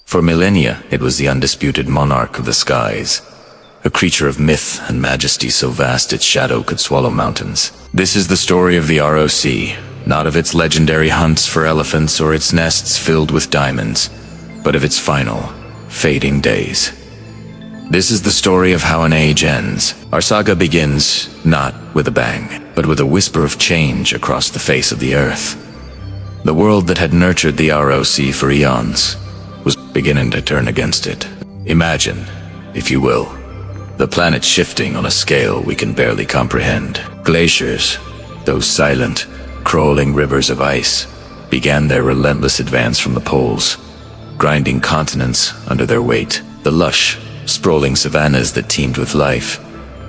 For millennia, it was the undisputed monarch of the skies, a creature of myth and majesty so vast its shadow could swallow mountains. This is the story of the ROC, not of its legendary hunts for elephants or its nests filled with diamonds, but of its final, fading days. This is the story of how an age ends. Our saga begins not with a bang, but with a whisper of change across the face of the earth. The world that had nurtured the ROC for eons was beginning to turn against it. Imagine, if you will, the planet shifting on a scale we can barely comprehend. Glaciers, those silent, crawling rivers of ice, began their relentless advance from the poles, grinding continents under their weight. The lush, sprawling savannas that teemed with life,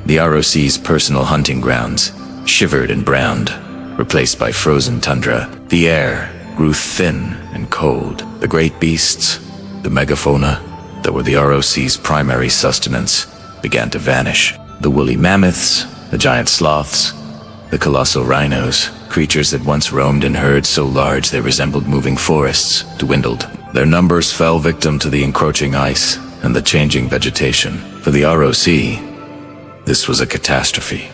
the ROC's personal hunting grounds, shivered and browned, replaced by frozen tundra. The air grew thin and cold. The great beasts, the megafauna, that were the ROC's primary sustenance, began to vanish. The woolly mammoths, the giant sloths, the colossal rhinos, creatures that once roamed in herds so large they resembled moving forests, dwindled. Their numbers fell victim to the encroaching ice and the changing vegetation. For the ROC, this was a catastrophe.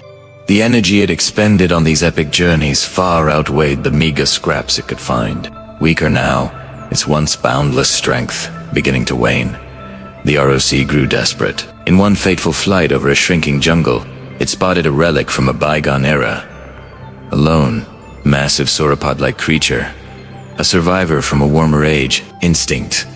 The energy it expended on these epic journeys far outweighed the meager scraps it could find. Weaker now, its once boundless strength beginning to wane, the ROC grew desperate. In one fateful flight over a shrinking jungle, it spotted a relic from a bygone era. A lone, massive sauropod-like creature, a survivor from a warmer age. Instinct,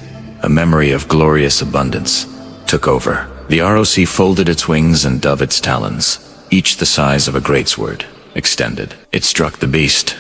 a memory of glorious abundance, took over. The ROC folded its wings and dove its talons, each the size of a greatsword, extended. It struck the beast,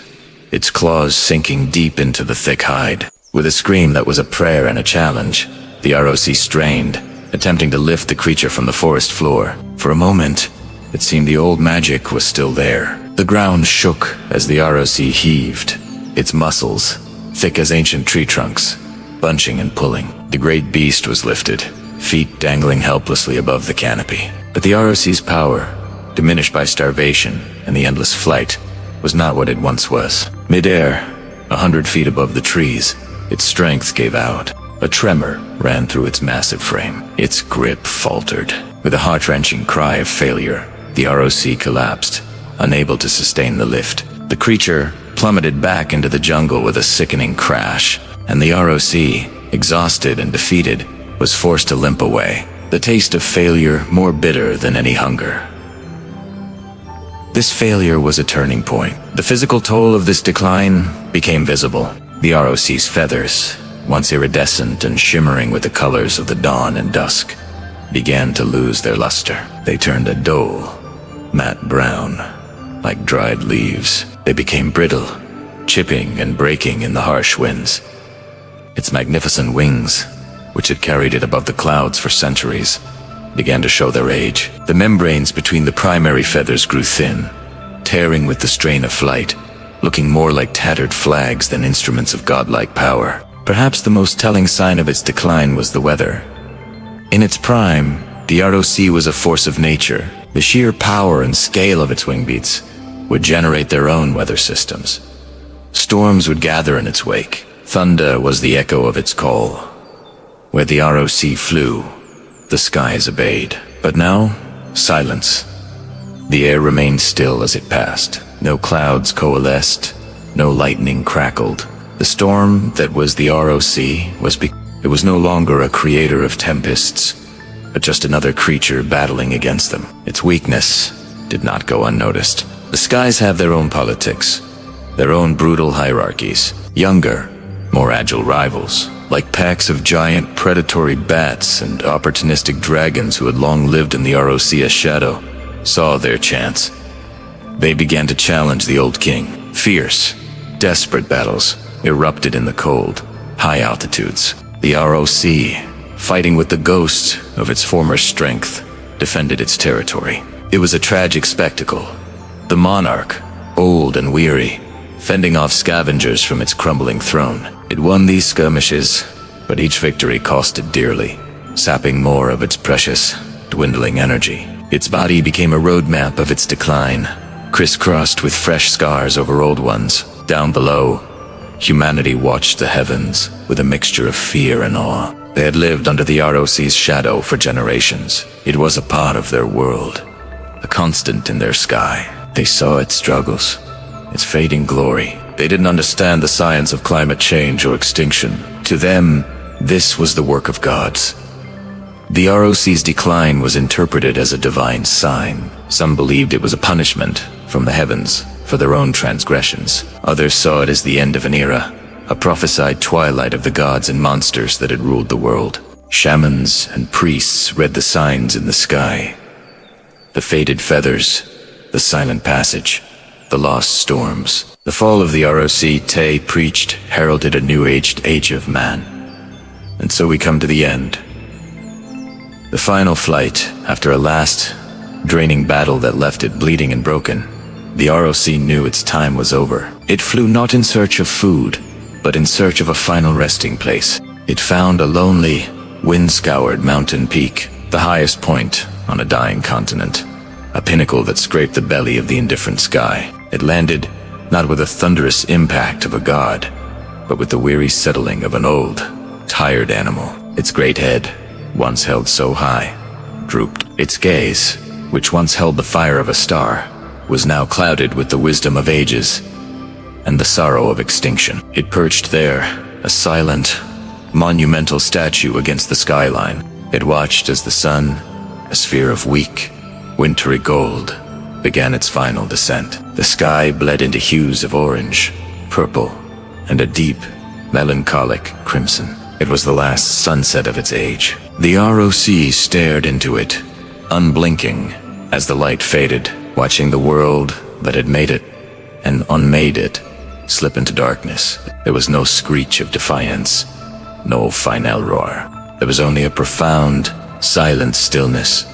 its claws sinking deep into the thick hide. With a scream that was a prayer and a challenge, the ROC strained, attempting to lift the creature from the forest floor. For a moment, it seemed the old magic was still there. The ground shook as the ROC heaved, its muscles, thick as ancient tree trunks, bunching and pulling. The great beast was lifted, feet dangling helplessly above the canopy. But the ROC's power, diminished by starvation and the endless flight, was not what it once was. Mid-air, 100 feet above the trees, its strength gave out. A tremor ran through its massive frame. Its grip faltered. With a heart-wrenching cry of failure, the ROC collapsed, unable to sustain the lift. The creature plummeted back into the jungle with a sickening crash, and the ROC, exhausted and defeated, was forced to limp away, the taste of failure more bitter than any hunger. This failure was a turning point. The physical toll of this decline became visible. The ROC's feathers, once iridescent and shimmering with the colors of the dawn and dusk, began to lose their luster. They turned a dull, matte brown, like dried leaves. They became brittle, chipping and breaking in the harsh winds. Its magnificent wings, which had carried it above the clouds for centuries, began to show their age. The membranes between the primary feathers grew thin, tearing with the strain of flight, looking more like tattered flags than instruments of godlike power. Perhaps the most telling sign of its decline was the weather. In its prime, the ROC was a force of nature. The sheer power and scale of its wingbeats would generate their own weather systems. Storms would gather in its wake. Thunder was the echo of its call. Where the ROC flew, the skies obeyed. But now, silence. The air remained still as it passed. No clouds coalesced, no lightning crackled. The storm that was the ROC it was no longer a creator of tempests, but just another creature battling against them. Its weakness did not go unnoticed. The skies have their own politics, their own brutal hierarchies. Younger, more agile rivals, like packs of giant predatory bats and opportunistic dragons who had long lived in the ROC as shadow, saw their chance. They began to challenge the old king. Fierce, desperate battles erupted in the cold, high altitudes. The ROC, fighting with the ghost of its former strength, defended its territory. It was a tragic spectacle. The monarch, old and weary, fending off scavengers from its crumbling throne. It won these skirmishes, but each victory cost it dearly, sapping more of its precious, dwindling energy. Its body became a roadmap of its decline, crisscrossed with fresh scars over old ones. Down below, humanity watched the heavens with a mixture of fear and awe. They had lived under the ROC's shadow for generations. It was a part of their world, a constant in their sky. They saw its struggles, its fading glory. They didn't understand the science of climate change or extinction. To them, this was the work of gods. The ROC's decline was interpreted as a divine sign. Some believed it was a punishment from the heavens for their own transgressions. Others saw it as the end of an era, a prophesied twilight of the gods and monsters that had ruled the world. Shamans and priests read the signs in the sky. The faded feathers, the silent passage, the lost storms. The fall of the ROC, Tay preached, heralded a new-aged age of man. And so we come to the end. The final flight, after a last, draining battle that left it bleeding and broken. The ROC knew its time was over. It flew not in search of food, but in search of a final resting place. It found a lonely, wind-scoured mountain peak, the highest point on a dying continent, a pinnacle that scraped the belly of the indifferent sky. It landed not with the thunderous impact of a god, but with the weary settling of an old, tired animal. Its great head, once held so high, drooped. Its gaze, which once held the fire of a star, was now clouded with the wisdom of ages and the sorrow of extinction. It perched there, a silent, monumental statue against the skyline. It watched as the sun, a sphere of weak, wintry gold, began its final descent. The sky bled into hues of orange, purple, and a deep, melancholic crimson. It was the last sunset of its age. The ROC stared into it, unblinking, as the light faded, watching the world that had made it and unmade it slip into darkness. There was no screech of defiance, no final roar. There was only a profound, silent stillness,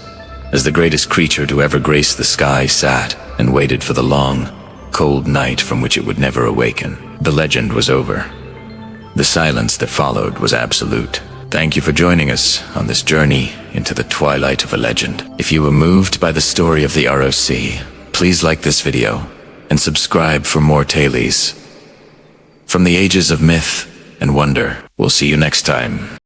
as the greatest creature to ever grace the sky sat and waited for the long, cold night from which it would never awaken. The legend was over. The silence that followed was absolute. Thank you for joining us on this journey into the twilight of a legend. If you were moved by the story of the ROC, please like this video and subscribe for more tales from the ages of myth and wonder. We'll see you next time.